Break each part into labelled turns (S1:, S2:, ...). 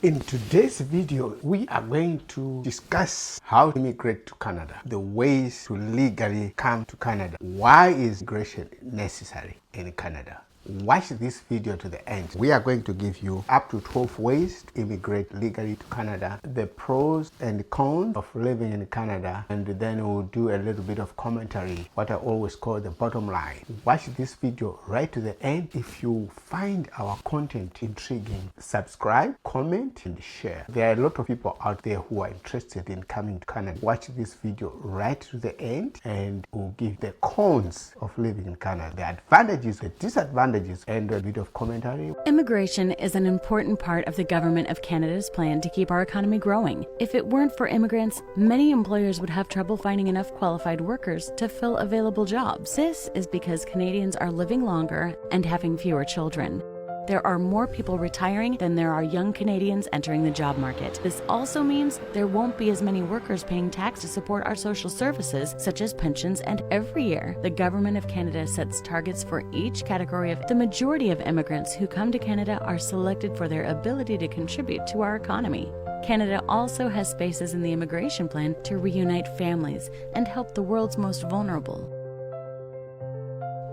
S1: In today's video, we are going to discuss how to immigrate to Canada, the ways to legally come to Canada. Why is immigration necessary in Canada? Watch this video to the end. We are going to give you up to 12 ways to immigrate legally to Canada, the pros and cons of living in Canada, and then we'll do a little bit of commentary, what I always call the bottom line. Watch this video right to the end. If you find our content intriguing, subscribe, comment, and share. There are a lot of people out there who are interested in coming to Canada. Watch this video right to the end and we'll give the cons of living in Canada, the advantages, the disadvantages, and a bit of commentary.
S2: Immigration is an important part of the Government of Canada's plan to keep our economy growing. If it weren't for immigrants, many employers would have trouble finding enough qualified workers to fill available jobs. This is because Canadians are living longer and having fewer children. There are more people retiring than there are young Canadians entering the job market. This also means there won't be as many workers paying tax to support our social services, such as pensions, and every year, the Government of Canada sets targets for each category of. The majority of immigrants who come to Canada are selected for their ability to contribute to our economy. Canada also has spaces in the immigration plan to reunite families and help the world's most vulnerable.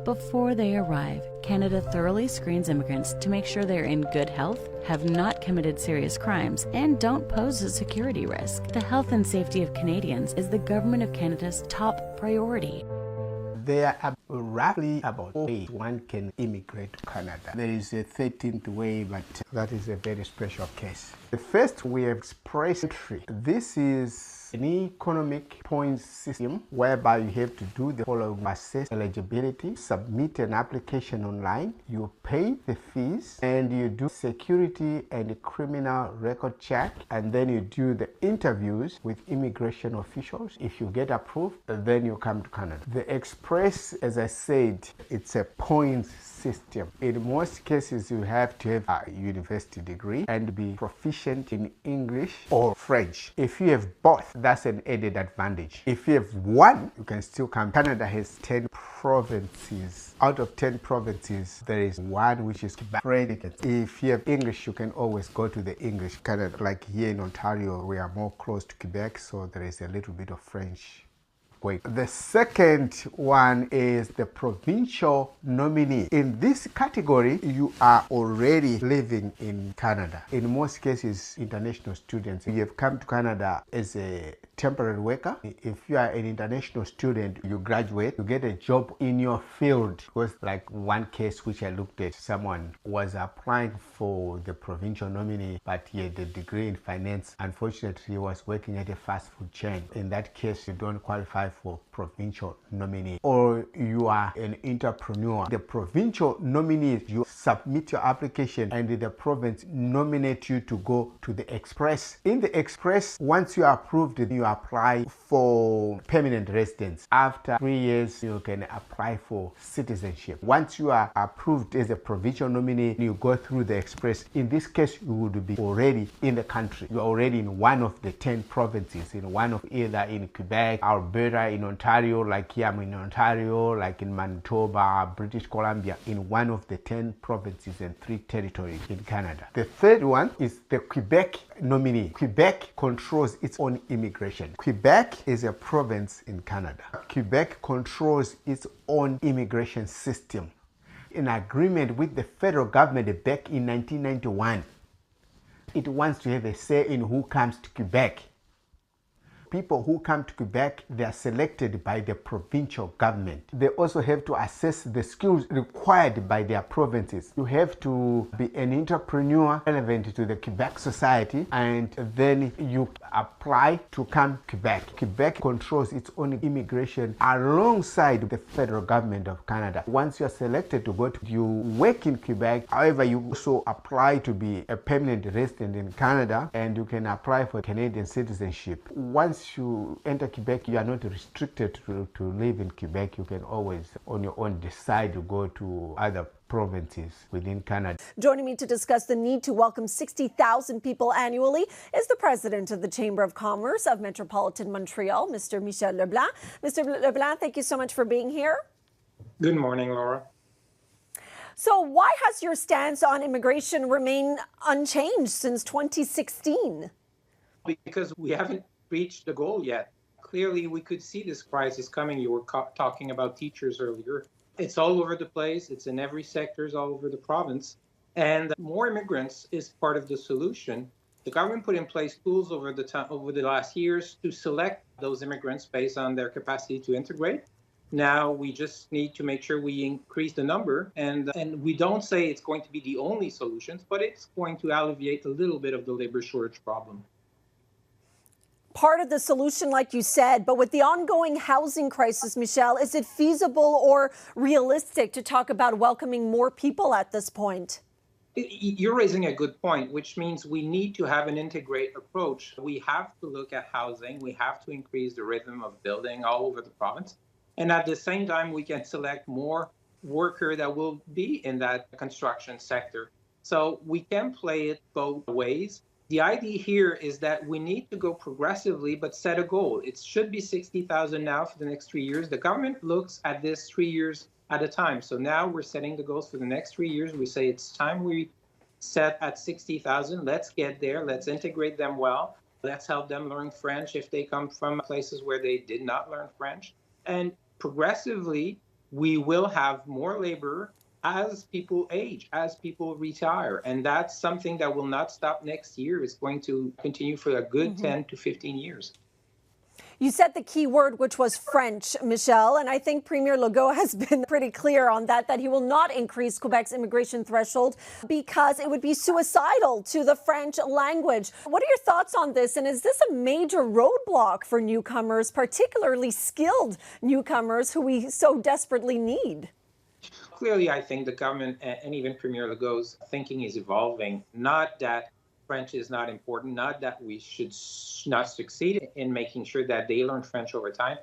S2: Before they arrive, Canada thoroughly screens immigrants to make sure they're in good health, have not committed serious crimes, and don't pose a security risk. The health and safety of Canadians is the Government of Canada's top priority.
S1: There are roughly about 4 ways one can immigrate to Canada. There is a 13th way, but that is a very special case. The first way, express entry. This is an economic points system whereby you have to do the following: assess eligibility, submit an application online, you pay the fees, and you do security and criminal record check, and then you do the interviews with immigration officials. If you get approved, then you come to Canada. The express, as I said, it's a points system. In most cases, you have to have a university degree and be proficient in English or French. If you have both, that's an added advantage. If you have one, you can still come. Canada has 10 provinces. Out of 10 provinces, there is one which is Quebec. If you have English, you can always go to the English Canada. Like here in Ontario, we are more close to Quebec, so there is a little bit of French. The second one is the provincial nominee. In this category, you are already living in Canada. In most cases, international students, you have come to Canada as a temporary worker. If you are an international student, you graduate, you get a job in your field. Because like one case which I looked at, someone was applying for the provincial nominee, but he had a degree in finance. Unfortunately, he was working at a fast food chain. In that case, you don't qualify for provincial nominee. Or you are an entrepreneur. The provincial nominee, you submit your application and the province nominate you to go to the express. In the express, once you are approved, you apply for permanent residence. After 3 years, you can apply for citizenship. Once you are approved as a provincial nominee, you go through the express. In this case, you would be already in the country. You are already in one of the 10 provinces, in one of either in Quebec, Alberta, in Ontario, like here I'm in Ontario, like in Manitoba, British Columbia, in one of the 10 provinces and 3 territories in Canada. The third one is the Quebec nominee. Quebec controls its own immigration. Quebec is a province in Canada. Quebec controls its own immigration system. In agreement with the federal government back in 1991, it wants to have a say in who comes to Quebec. People who come to Quebec, they are selected by the provincial government. They also have to assess the skills required by their provinces. You have to be an entrepreneur relevant to the Quebec society, and then you apply to come to Quebec. Quebec controls its own immigration alongside the federal government of Canada. Once you are selected to go to, you work in Quebec. However, you also apply to be a permanent resident in Canada, and you can apply for Canadian citizenship. Once you enter Quebec, you are not restricted to live in Quebec. You can always, on your own, decide to go to other provinces within Canada.
S3: Joining me to discuss the need to welcome 60,000 people annually is the president of the Chamber of Commerce of Metropolitan Montreal, Mr. Michel Leblanc. Mr. Leblanc, thank you so much for being here.
S4: Good morning, Laura.
S3: So why has your stance on immigration remained unchanged since 2016?
S4: Because we haven't reached the goal yet. Clearly, we could see this crisis coming. You were talking about teachers earlier. It's all over the place. It's in every sector, all over the province. And more immigrants is part of the solution. The government put in place tools over the last years to select those immigrants based on their capacity to integrate. Now we just need to make sure we increase the number, and we don't say it's going to be the only solutions, but it's going to alleviate a little bit of the labor shortage problem.
S3: Part of the solution, like you said, but with the ongoing housing crisis, Michel, is it feasible or realistic to talk about welcoming more people at this point?
S4: You're raising a good point, which means we need to have an integrate approach. We have to look at housing. We have to increase the rhythm of building all over the province. And at the same time, we can select more workers that will be in that construction sector. So we can play it both ways. The idea here is that we need to go progressively, but set a goal. It should be 60,000 now for the next 3 years. The government looks at this 3 years at a time. So now we're setting the goals for the next 3 years. We say it's time we set at 60,000. Let's get there. Let's integrate them well. Let's help them learn French if they come from places where they did not learn French. And progressively, we will have more labor as people age, as people retire. And that's something that will not stop next year. It's going to continue for a good 10 to 15 years.
S3: You said the key word, which was French, Michel, and I think Premier Legault has been pretty clear on that he will not increase Quebec's immigration threshold because it would be suicidal to the French language. What are your thoughts on this? And is this a major roadblock for newcomers, particularly skilled newcomers who we so desperately need?
S4: Clearly, I think the government and even Premier Legault's thinking is evolving. Not that French is not important, not that we should not succeed in making sure that they learn French over time,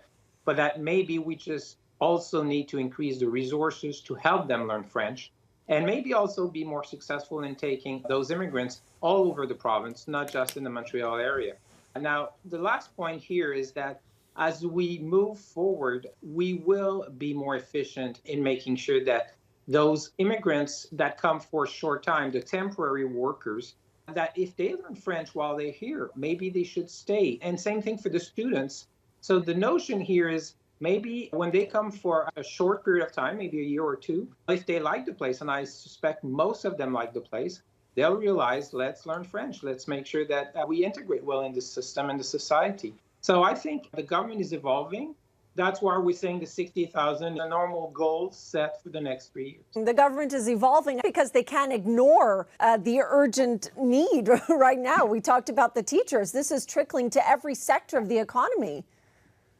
S4: but that maybe we just also need to increase the resources to help them learn French, and maybe also be more successful in taking those immigrants all over the province, not just in the Montreal area. Now, the last point here is that as we move forward, we will be more efficient in making sure that those immigrants that come for a short time, the temporary workers, that if they learn French while they're here, maybe they should stay. And same thing for the students. So the notion here is maybe when they come for a short period of time, maybe a year or two, if they like the place, and I suspect most of them like the place, they'll realize, let's learn French. Let's make sure that we integrate well in the system and the society. So I think the government is evolving. That's why we're saying the 60,000, the normal goal set for the next 3 years.
S3: The government is evolving because they can't ignore the urgent need right now. We talked about the teachers. This is trickling to every sector of the economy.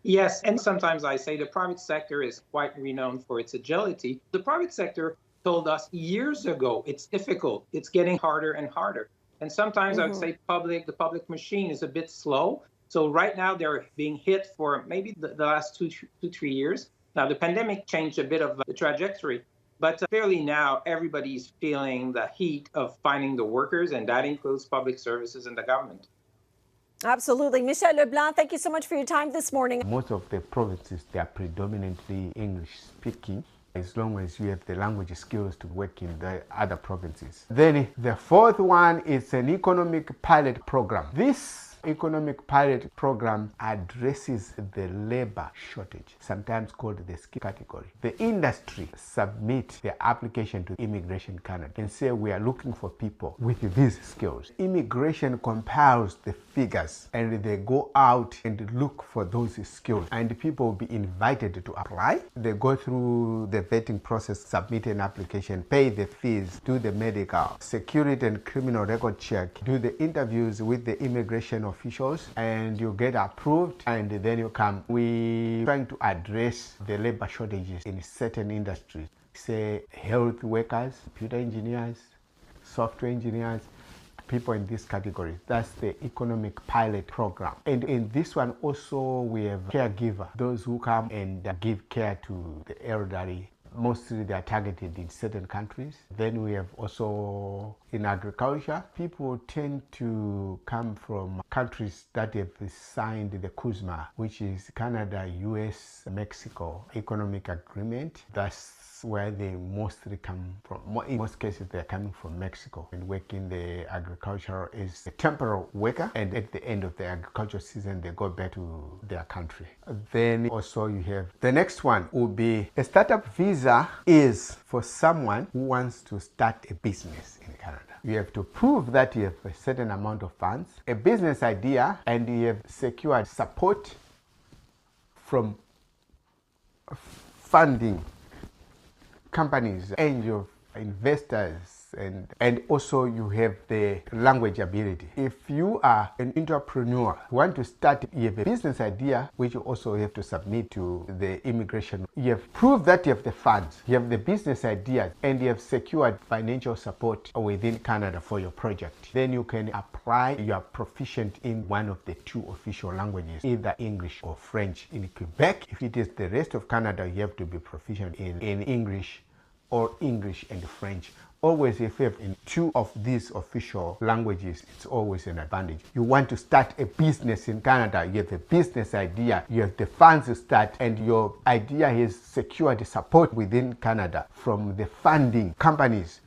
S4: Yes, and sometimes I say the private sector is quite renowned for its agility. The private sector told us years ago it's difficult. It's getting harder and harder. And sometimes I would say the public machine is a bit slow. So right now they're being hit for maybe the last 3 years. Now the pandemic changed a bit of the trajectory, but clearly now everybody's feeling the heat of finding the workers, and that includes public services and the government.
S3: Absolutely. Michel Leblanc, thank you so much for your time this morning.
S1: Most of the provinces, they are predominantly English speaking, as long as you have the language skills to work in the other provinces. Then the fourth one is an economic pilot program. This economic pilot program addresses the labor shortage, sometimes called the skill category. The industry submit their application to Immigration Canada and say we are looking for people with these skills. Immigration compiles the figures and they go out and look for those skills, and people will be invited to apply. They go through the vetting process, submit an application, pay the fees, do the medical, security and criminal record check, do the interviews with the immigration officials, and you get approved, and then you come. We're trying to address the labor shortages in certain industries, say health workers, computer engineers, software engineers, people in this category. That's the economic pilot program. And in this one also we have caregiver, those who come and give care to the elderly. Mostly they are targeted in certain countries. Then we have also in agriculture, people tend to come from countries that have signed the CUSMA, which is Canada, US, Mexico economic agreement. That's That's where they mostly come from. In most cases, they're coming from Mexico and working the agriculture is a temporary worker, and at the end of the agricultural season, they go back to their country. Then also you have the next one will be a startup visa is for someone who wants to start a business in Canada. You have to prove that you have a certain amount of funds, a business idea, and you have secured support from funding companies, angel investors, and also you have the language ability. If you are an entrepreneur, you want to start, you have a business idea, which you also have to submit to the immigration. You have proved that you have the funds, you have the business idea, and you have secured financial support within Canada for your project. Then you can apply. You are proficient in one of the two official languages, either English or French. In Quebec, if it is the rest of Canada, you have to be proficient in English or English and French. Always, if you have in two of these official languages, it's always an advantage. You want to start a business in Canada, you have a business idea, you have the funds to start, and your idea has secured support within Canada from the funding companies.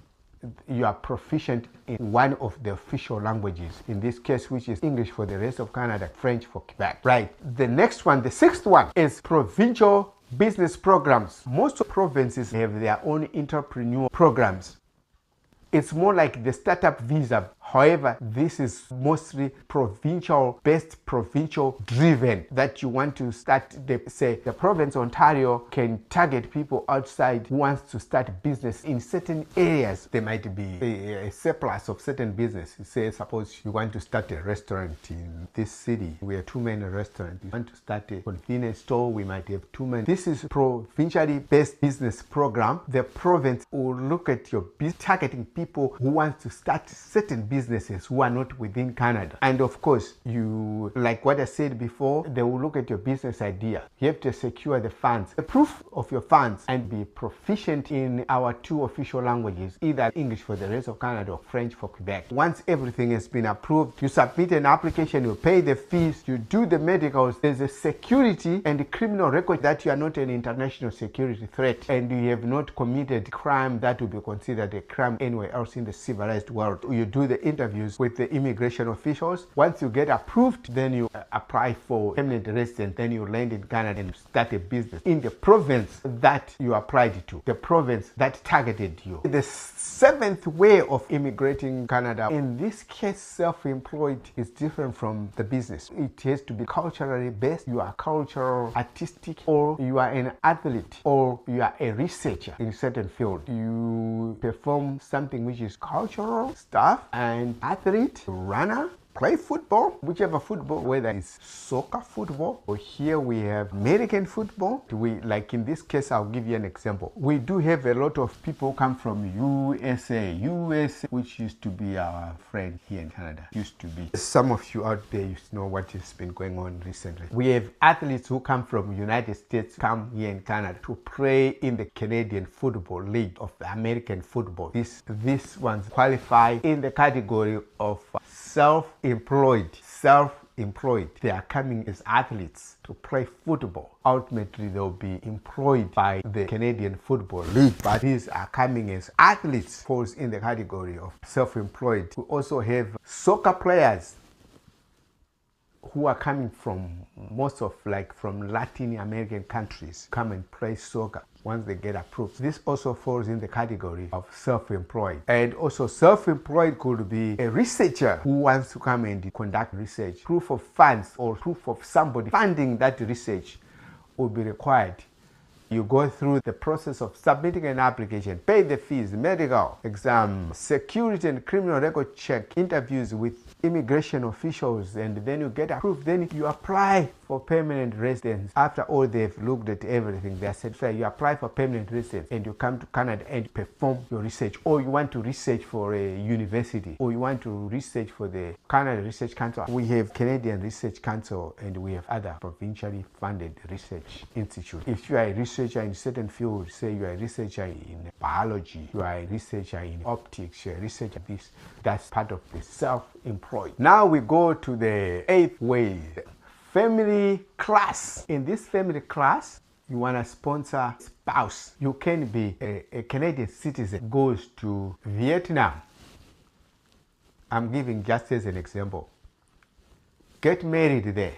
S1: You are proficient in one of the official languages, in this case, which is English for the rest of Canada, French for Quebec. Right. The next one, the sixth one, is provincial business programs. Most provinces have their own entrepreneur programs. It's more like the startup visa. However, this is mostly provincial based, provincial driven, that you want to start. Say the province of Ontario can target people outside who wants to start business in certain areas. There might be a surplus of certain businesses. Say suppose you want to start a restaurant in this city. We have too many restaurants. You want to start a convenience store. We might have too many. This is provincially based business program. The province will look at your business, targeting people who want to start certain businesses who are not within Canada. And of course, you, like what I said before, they will look at your business idea. You have to secure the funds, the proof of your funds, and be proficient in our two official languages, either English for the rest of Canada or French for Quebec. Once everything has been approved, you submit an application, you pay the fees, you do the medicals. There's a security and a criminal record that you are not an international security threat, and you have not committed crime that would be considered a crime anywhere else in the civilized world. You do the interviews with the immigration officials. Once you get approved, then you apply for permanent residence. Then you land in Canada and start a business in the province that you applied to, the province that targeted you. The seventh way of immigrating Canada, in this case, self-employed, is different from the business. It has to be culturally based. You are cultural, artistic, or you are an athlete, or you are a researcher in certain field. You perform something which is cultural stuff, and athlete, runner, play football, whichever football, whether it's soccer football, or here we have American football. Like in this case, I'll give you an example. We do have a lot of people come from USA, which used to be our friend here in Canada. Used to be. Some of you out there, you know what has been going on recently. We have athletes who come from United States, come here in Canada to play in the Canadian Football League of the American football. These ones qualify in the category of self-employed. They are coming as athletes to play football. Ultimately, they'll be employed by the Canadian Football League, but these are coming as athletes, falls in the category of self-employed. We also have soccer players who are coming from from Latin American countries, come and play soccer once they get approved. This also falls in the category of self-employed. And also self-employed could be a researcher who wants to come and conduct research. Proof of funds or proof of somebody funding that research will be required. You go through the process of submitting an application, pay the fees, medical exam, security and criminal record check, interviews with immigration officials, and then you get approved. Then you apply for permanent residence. After all, they've looked at everything, they are satisfied. You apply for permanent residence and you come to Canada and perform your research. Or you want to research for a university, or you want to research for the Canada Research Council. We have Canadian Research Council, and we have other provincially funded research institutes. If you are a researcher in certain fields, say you are a researcher in biology, you are a researcher in optics, you are a researcher in this, that's part of the self-employed. Now we go to the eighth way, family class. In this family class, you want to sponsor a spouse. You can be a Canadian citizen, goes to Vietnam. I'm giving just as an example. Get married there.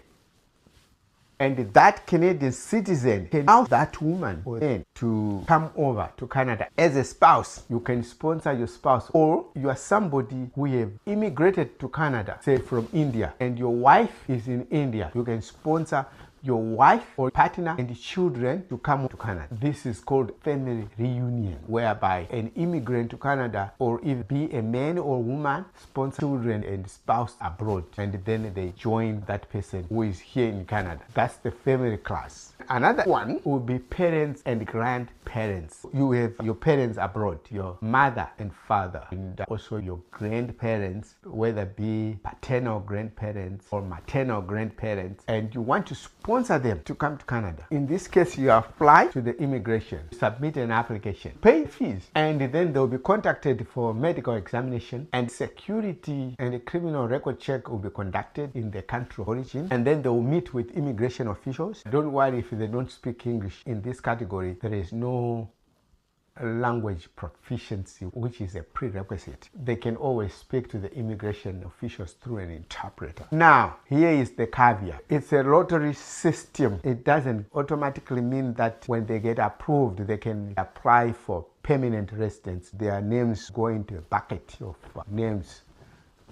S1: And that Canadian citizen can allow that woman or man to come over to Canada as a spouse. You can sponsor your spouse, or you are somebody who have immigrated to Canada, say from India, and your wife is in India. You can sponsor your wife or partner and children to come to Canada. This is called family reunion, whereby an immigrant to Canada, or if be a man or woman, sponsor children and spouse abroad, and then they join that person who is here in Canada. That's the family class. Another one will be parents and grandparents. You have your parents abroad, your mother and father, and also your grandparents, whether be paternal grandparents or maternal grandparents, and you want to sponsor them to come to Canada. In this case, you apply to the immigration, submit an application, pay fees, and then they'll be contacted for medical examination, and security and a criminal record check will be conducted in the country of origin, and then they'll meet with immigration officials. Don't worry if they don't speak English. In this category, there is no language proficiency, which is a prerequisite. They can always speak to the immigration officials through an interpreter. Now, here is the caveat. It's a lottery system. It doesn't automatically mean that when they get approved, they can apply for permanent residence. Their names go into a bucket of names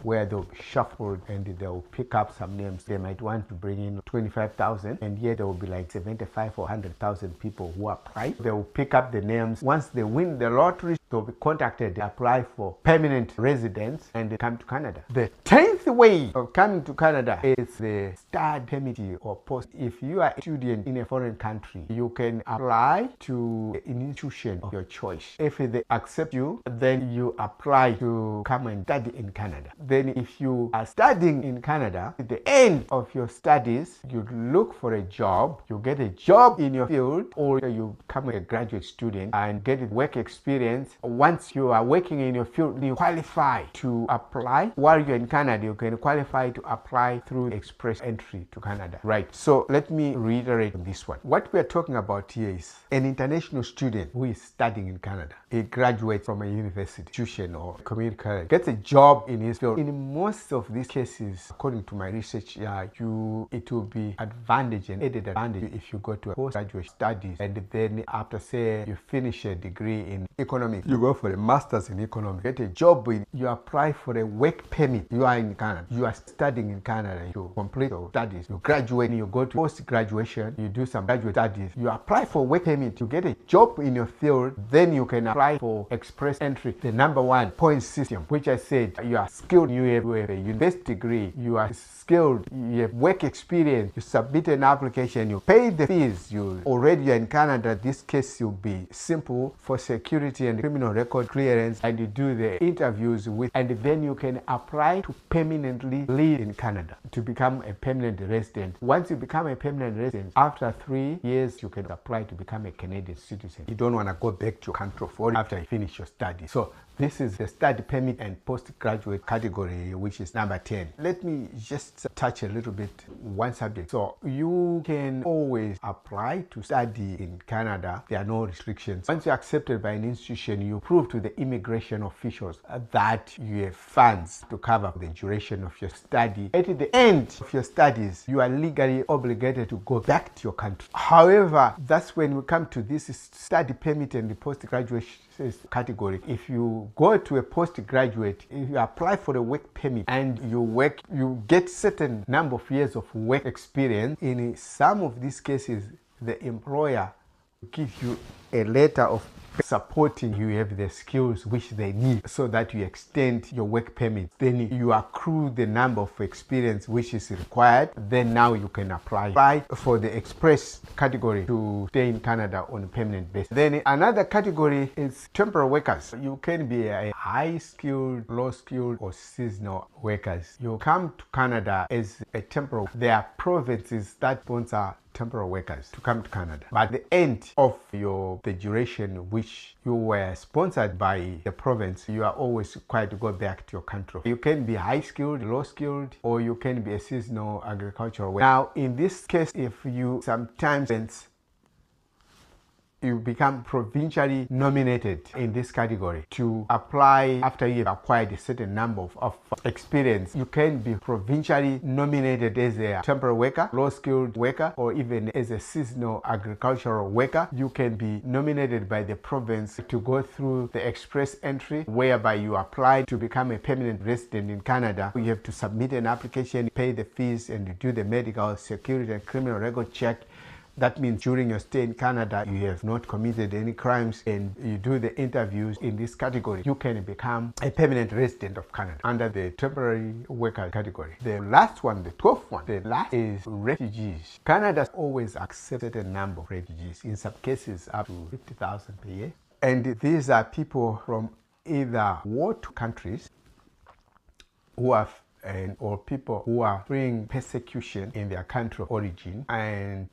S1: where they'll be shuffled and they'll pick up some names. They might want to bring in 25,000, and yet there will be like 75 or 100,000 people who apply. They will pick up the names. Once they win the lottery, they'll be contacted, apply for permanent residence, and they come to Canada. The 10th way of coming to Canada is the study permit or post. If you are a student in a foreign country, you can apply to an institution of your choice. If they accept you, then you apply to come and study in Canada. Then if you are studying in Canada, at the end of your studies, you look for a job, you get a job in your field, or you become a graduate student and get work experience. Once you are working in your field, you qualify to apply. While you're in Canada, you can qualify to apply through express entry to Canada. Right. So let me reiterate on this one. What we are talking about here is an international student who is studying in Canada. He graduates from a university, institution, or community college, gets a job in his field. In most of these cases, according to my research, it will be advantage and added advantage if you go to a postgraduate studies, and then after, say, you finish a degree in economics, you go for a master's in economics, get a job, you apply for a work permit. You are in Canada, you are studying in Canada, you complete your studies, you graduate, you go to post-graduation, you do some graduate studies, you apply for work permit, you get a job in your field, then you can apply for express entry. The number one point system, which I said, you are skilled, you have a university degree, you are skilled, you have work experience, you submit an application, you pay the fees, you already are in Canada. This case will be simple for security and criminal record clearance, and you do the interviews with, and then you can apply to permanently live in Canada to become a permanent resident. Once you become a permanent resident, after 3 years, you can apply to become a Canadian citizen. You don't want to go back to your country for after you finish your study. So this is the study permit and postgraduate category, which is number 10. Let me just touch a little bit one subject. So you can always apply to study in Canada. There are no restrictions. Once you're accepted by an institution, you prove to the immigration officials that you have funds to cover the duration of your study. At the end of your studies, you are legally obligated to go back to your country. However, that's when we come to this study permit and the postgraduate category. If you go to a postgraduate, if you apply for a work permit and you work, you get certain number of years of work experience. In some of these cases, the employer gives you a letter of supporting you have the skills which they need so that you extend your work permit. Then you accrue the number of experience which is required. Then now you can apply for the express category to stay in Canada on a permanent basis. Then another category is temporary workers. You can be a high skilled, low skilled, or seasonal workers. You come to Canada as a temporary. There are provinces that sponsor temporary workers to come to Canada. But at the end of the duration which you were sponsored by the province, you are always required to go back to your country. You can be high skilled, low skilled, or you can be a seasonal agricultural worker. Now, in this case, if you sometimes you become provincially nominated in this category to apply after you have acquired a certain number of experience. You can be provincially nominated as a temporary worker, low-skilled worker, or even as a seasonal agricultural worker. You can be nominated by the province to go through the express entry, whereby you apply to become a permanent resident in Canada. You have to submit an application, pay the fees, and you do the medical, security, and criminal record check. That means during your stay in Canada, you have not committed any crimes, and you do the interviews in this category. You can become a permanent resident of Canada under the temporary worker category. The last one, the 12th one, the last is refugees. Canada always accepted a number of refugees, in some cases up to 50,000 per year. And these are people from either war-torn countries who have or people who are fleeing persecution in their country of origin,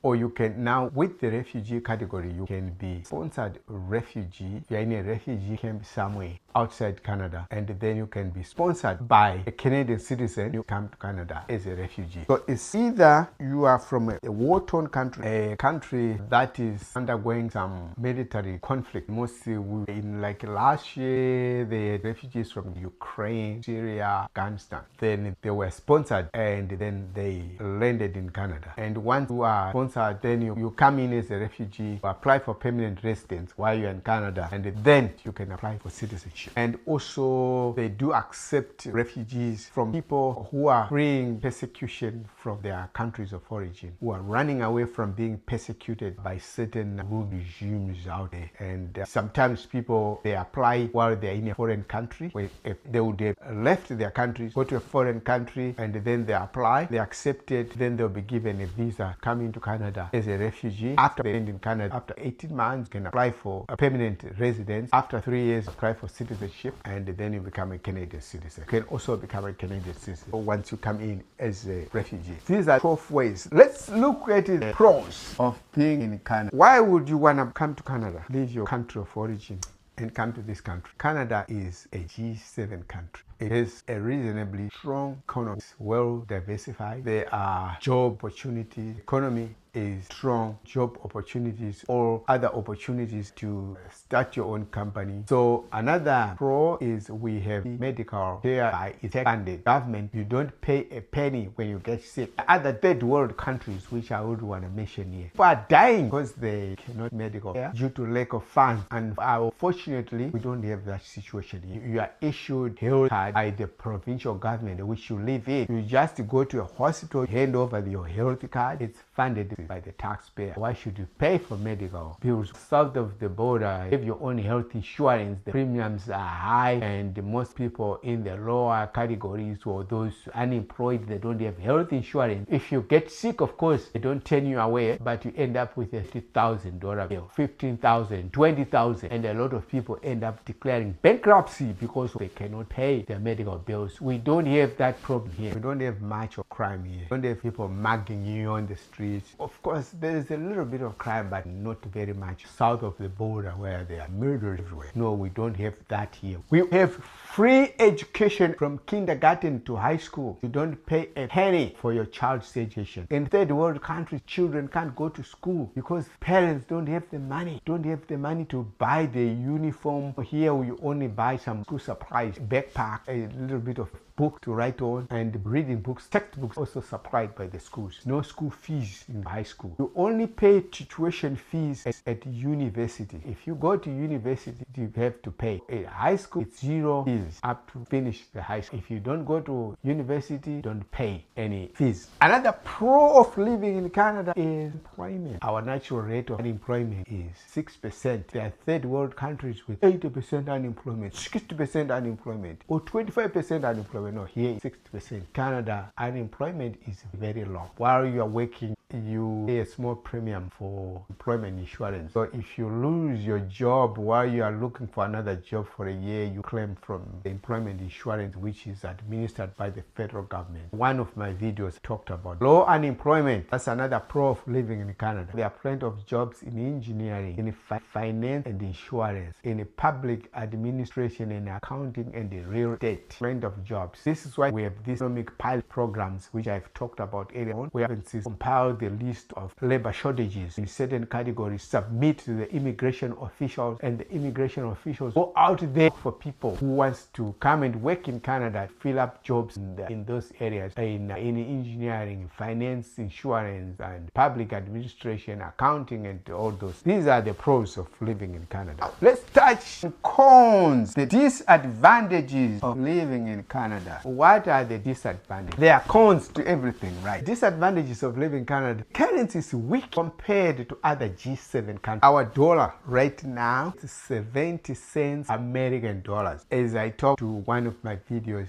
S1: or you can now, with the refugee category, you can be sponsored refugee. You're in a refugee camp somewhere outside Canada, and then you can be sponsored by a Canadian citizen. You come to Canada as a refugee. So it's either you are from a war-torn country, a country that is undergoing some military conflict. Mostly in like last year, the refugees from Ukraine, Syria, Afghanistan. Then they were sponsored, and then they landed in Canada. And once you are sponsored, then you come in as a refugee, you apply for permanent residence while you're in Canada, and then you can apply for citizenship. And also they do accept refugees from people who are fleeing persecution from their countries of origin, who are running away from being persecuted by certain regimes out there. And sometimes people, they apply while they're in a foreign country, where if they would have left their country, go to a foreign country, and then they apply, they accept it, then they'll be given a visa coming to Canada as a refugee. After they end in Canada, after 18 months, you can apply for a permanent residence. After 3 years, apply for citizenship, and then you become a Canadian citizen. You can also become a Canadian citizen once you come in as a refugee. These are 12 ways. Let's look at the pros of being in Canada. Why would you want to come to Canada? Leave your country of origin and come to this country. Canada is a G7 country. It is a reasonably strong economy, well diversified. There are job opportunities. Economy is strong, job opportunities, or other opportunities to start your own company. So another pro is we have medical care. It's funded. Government, you don't pay a penny when you get sick. Other third world countries, which I would want to mention here, people are dying because they cannot medical care due to lack of funds. And unfortunately, we don't have that situation here. You are issued health card by the provincial government which you live in. You just go to a hospital, hand over your health card. It's funded by the taxpayer. Why should you pay for medical bills? South of the border, you have your own health insurance. The premiums are high, and most people in the lower categories, or those unemployed, they don't have health insurance. If you get sick, of course, they don't turn you away, but you end up with a $50,000 bill, $15,000, $20,000, and a lot of people end up declaring bankruptcy because they cannot pay their medical bills. We don't have that problem here. We don't have much of crime here. We don't have people mugging you on the streets. Of course, there is a little bit of crime, but not very much south of the border where there are murders everywhere. No, we don't have that here. We have free education from kindergarten to high school. You don't pay a penny for your child's education. In third world countries, children can't go to school because parents don't have the money. Don't have the money to buy the uniform. Here we only buy some school supplies, backpack, a little bit of book to write on, and reading books, textbooks also supplied by the schools. No school fees in high school. You only pay tuition fees at university. If you go to university, you have to pay. At high school, it's zero fees up to finish the high school. If you don't go to university, don't pay any fees. Another pro of living in Canada is employment. Our natural rate of unemployment is 6%. There are third world countries with 80% unemployment, 60% unemployment, or 25% unemployment. No, here 60%. Canada, unemployment is very low. While you are working, you pay a small premium for employment insurance. So if you lose your job while you are looking for another job for a year, you claim from the employment insurance, which is administered by the federal government. One of my videos talked about low unemployment. That's another pro of living in Canada. There are plenty of jobs in engineering, in finance and insurance, in public administration, in accounting and real estate. Plenty of jobs. jobs. This is why we have these economic pilot programs, which I've talked about earlier on. We have compiled the list of labor shortages in certain categories, submit to the immigration officials, and the immigration officials go out there for people who wants to come and work in Canada, fill up jobs in those areas, in engineering, finance, insurance, and public administration, accounting, and all those. These are the pros of living in Canada. Let's touch on cons, the disadvantages of living in Canada. What are the disadvantages? There are cons to everything, right? Disadvantages of living in Canada. Currency is weak compared to other G7 countries. Our dollar right now is 70 cents American dollars. As I talked to one of my videos,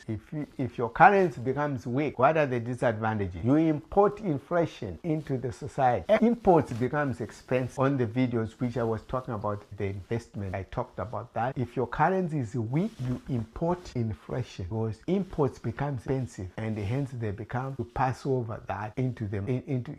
S1: if your currency becomes weak, what are the disadvantages? You import inflation into the society. Imports becomes expensive. On the videos which I was talking about the investment, I talked about that. If your currency is weak, you import inflation because imports become expensive, and hence they become to pass over that into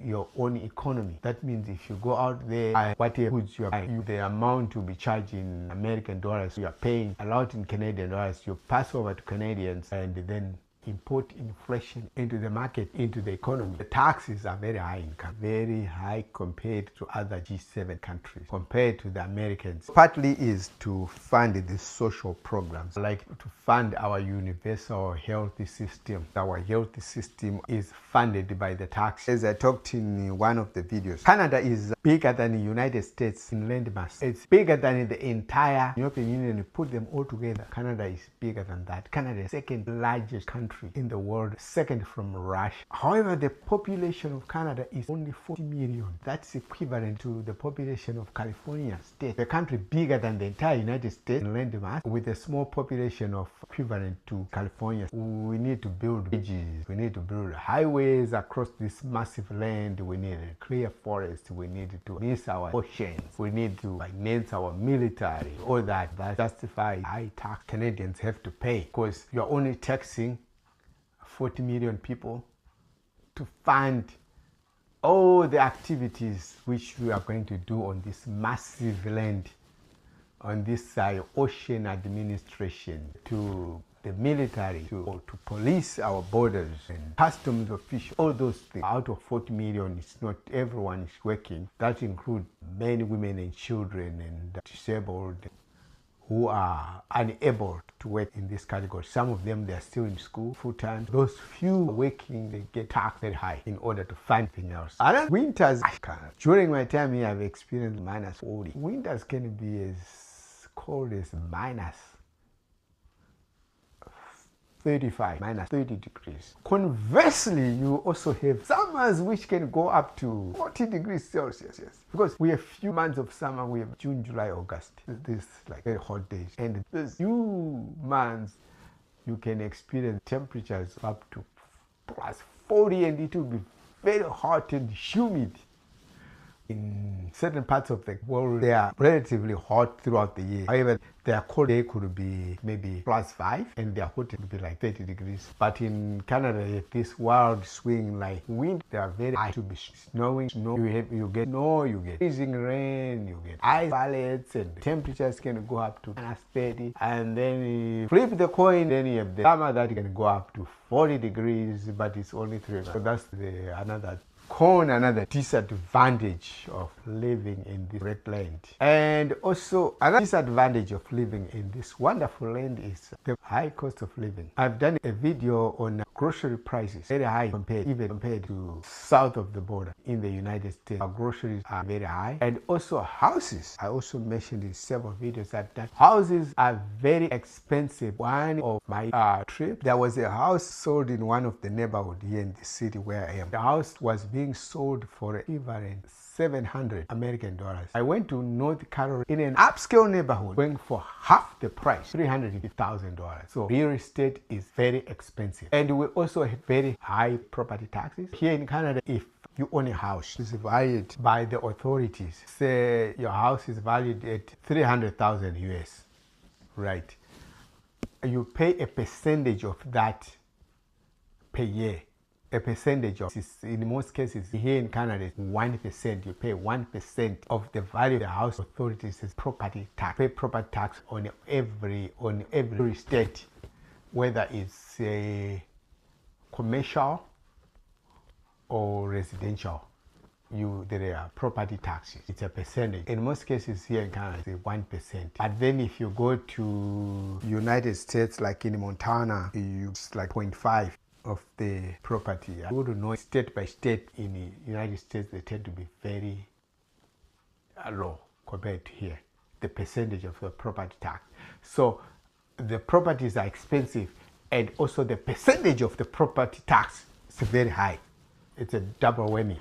S1: your own economy. That means if you go out there, whatever goods you are buying, the amount to be charged in American dollars, you are paying a lot in Canadian dollars, you pass over to Canadians, and then import inflation into the market, into the economy. The taxes are very high income, very high compared to other G7 countries, compared to the Americans. Partly is to fund the social programs, like to fund our universal health system. Our health system is funded by the tax. As I talked in one of the videos, Canada is bigger than the United States in landmass. It's bigger than the entire European Union. You put them all together, Canada is bigger than that. Canada is the second largest country in the world, second from Russia. However, the population of Canada is only 40 million. That's equivalent to the population of California state, a country bigger than the entire United States in landmass, with a small population of equivalent to California. We need to build bridges, we need to build highways across this massive land, we need to clear forests, we need to miss our oceans, we need to finance our military. All that justifies high tax Canadians have to pay, because you're only taxing 40 million people to fund all the activities which we are going to do on this massive land, on this ocean administration, to the military, to police our borders, and customs officials, all those things. Out of 40 million, it's not everyone is working. That includes men, women, and children, and disabled, who are unable to work in this category. Some of them, they are still in school full-time. Those few working, they get taxed very high in order to fund anything else. And winters, during my time here, I've experienced minus 40. Winters can be as cold as minus 35, minus 30 degrees. Conversely, you also have summers which can go up to 40 degrees Celsius. Yes. Because we have few months of summer, we have June, July, August. This like very hot days. And these few months, you can experience temperatures up to plus 40, and it will be very hot and humid. In certain parts of the world, they are relatively hot throughout the year. However, their cold day could be maybe plus 5, and their hot could be like 30 degrees. But in Canada, this wild swing, like wind, they are very high. To be snowing, you get snow, you get freezing rain, you get ice pellets, and temperatures can go up to minus 30. And then you flip the coin, then you have the summer that can go up to 40 degrees, but it's only 3 months. So that's another disadvantage of living in this great land. And also another disadvantage of living in this wonderful land is the high cost of living. I've done a video on grocery prices, very high compared to south of the border in the United States. Our groceries are very high. And also houses. I also mentioned in several videos that houses are very expensive. One of my trips, there was a house sold in one of the neighborhoods here in the city where I am. The house was being sold for equivalent 700 American dollars. I went to North Carolina in an upscale neighborhood, going for half the price, $350,000. So real estate is very expensive. And we also have very high property taxes. Here in Canada, if you own a house, it's valued by the authorities. Say your house is valued at 300,000 US, right? You pay a percentage of that per year. A percentage of, in most cases here in Canada, 1%. You pay 1% of the value of the house. Authorities is property tax. Pay property tax on every estate whether it's a commercial or residential, there are property taxes. It's a percentage. In most cases here in Canada, it's 1%. But then if you go to United States, like in Montana, it's like 0.5 of the property. I wouldn't know state by state. In the United States, they tend to be very low compared to here, the percentage of the property tax. So the properties are expensive, and also the percentage of the property tax is very high. It's a double whammy.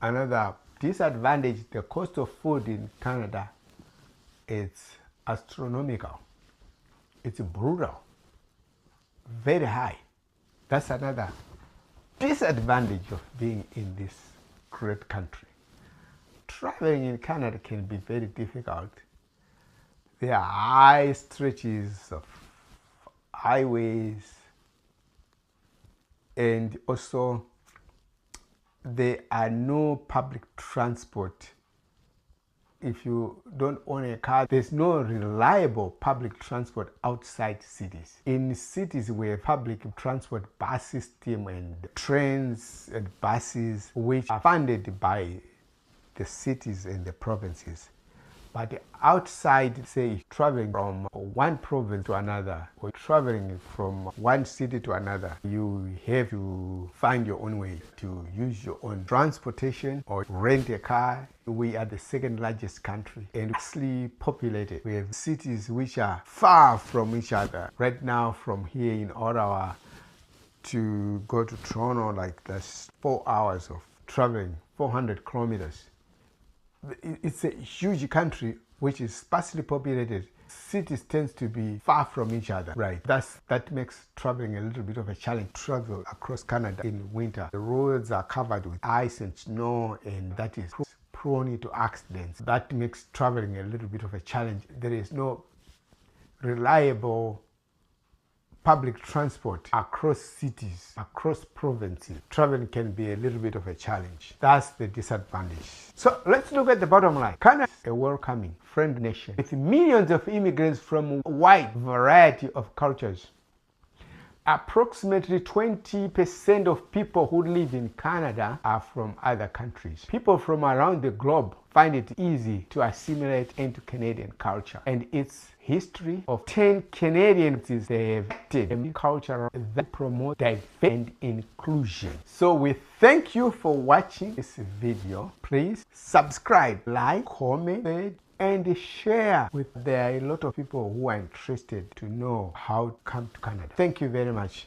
S1: Another disadvantage, the cost of food in Canada is astronomical. It's brutal, very high. That's another disadvantage of being in this great country. Traveling in Canada can be very difficult. There are high stretches of highways, and also there are no public transport. If you don't own a car, there's no reliable public transport outside cities. In cities, we have public transport bus system and trains and buses, which are funded by the cities and the provinces. But outside, say, traveling from one province to another, or traveling from one city to another, you have to find your own way to use your own transportation or rent a car. We are the second largest country and densely populated. We have cities which are far from each other. Right now, from here in Ottawa to go to Toronto, like that's 4 hours of traveling, 400 kilometers. It's a huge country which is sparsely populated. Cities tend to be far from each other. Right. That makes traveling a little bit of a challenge. Travel across Canada in winter. The roads are covered with ice and snow, and that is prone to accidents. That makes traveling a little bit of a challenge. There is no reliable public transport across cities, across provinces. Traveling can be a little bit of a challenge. That's the disadvantage. So let's look at the bottom line. Canada is a welcoming, friendly nation with millions of immigrants from a wide variety of cultures. Approximately 20% of people who live in Canada are from other countries. People from around the globe find it easy to assimilate into Canadian culture, and its history of 10 Canadians they have a culture that promotes diversity and inclusion. So we thank you for watching this video. Please subscribe, like, comment, and share with. There are a lot of people who are interested to know how to come to Canada. Thank you very much.